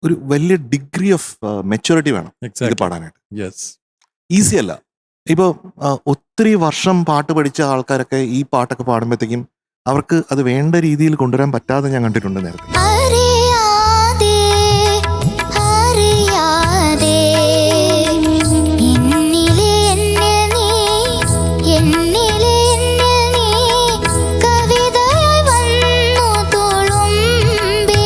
ഒരു വലിയ degree of maturity വേണം ഇത് എക്സാക്ട്. പാടാനായിട്ട്. യെസ്. ഈസി അല്ല. ഇപ്പോൾ ഒത്തിരി വർഷം പാട്ട് പഠിച്ച ആൾക്കാരൊക്കെ ഈ പാട്ടൊക്കെ പാടുമ്പോഴത്തേക്കും അവർക്ക് അത് വേണ്ട രീതിയിൽ കൊണ്ടുവരാൻ പറ്റാതെ ഞാൻ കണ്ടിട്ടുണ്ട് നേരത്തെ. അറിയാതെ അറിയാതെ എന്നിലെ എന്നിൽ നീ എന്നിലെ എന്നിൽ നീ കവിതയായി വന്നു തുളുമ്പി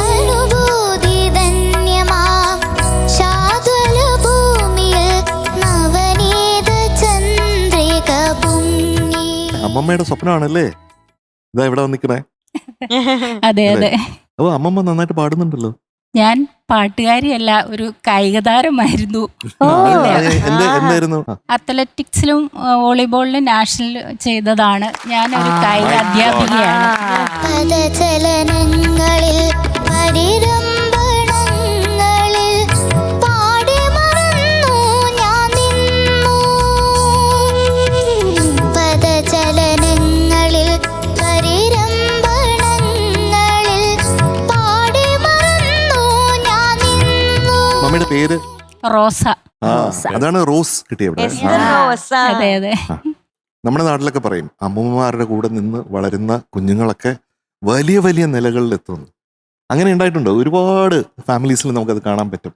അനുഭൂതി ധന്യമാം ശാതുല ഭൂമിയിൽ നവനീത ചന്ദ്രിക പൊങ്ങി. അമ്മമ്മയുടെ സ്വപ്നമാണല്ലേ ഇതാ ഇവിടെ വന്നിക്കണേ. അതെ അതെ. അപ്പോൾ അമ്മമ്മ നന്നായിട്ട് പാടുന്നുണ്ടല്ലോ. ഞാൻ പാട്ടുകാരിയല്ല, ഒരു കായിക താരമായിരുന്നു. എന്തായിരുന്നു? അത്ലറ്റിക്സിലും വോളിബോളിലും നാഷണൽ ചെയ്തതാണ്. ഞാനൊരു കായിക അധ്യാപികയാണ്. പദചലനങ്ങളിൽ പരിരംഭണങ്ങളിൽ പാടി മറന്നു ഞാൻ നിന്നു. പദചലനങ്ങളിൽ പരിരംഭണങ്ങളിൽ പാടി മറന്നു ഞാൻ നിന്നു. മമ്മിയുടെ പേര് റോസ. അതാണ് റോസ് കിട്ടിയത്. അതെ അതെ. നമ്മുടെ നാട്ടിലൊക്കെ പറയും അമ്മൂമ്മമാരുടെ കൂടെ നിന്ന് വളരുന്ന കുഞ്ഞുങ്ങളൊക്കെ വലിയ വലിയ നിലകളിൽ എത്തുന്നു. അങ്ങനെ ഉണ്ടായിട്ടുണ്ടോ? ഒരുപാട് ഫാമിലീസിൽ നമുക്കത് കാണാൻ പറ്റും.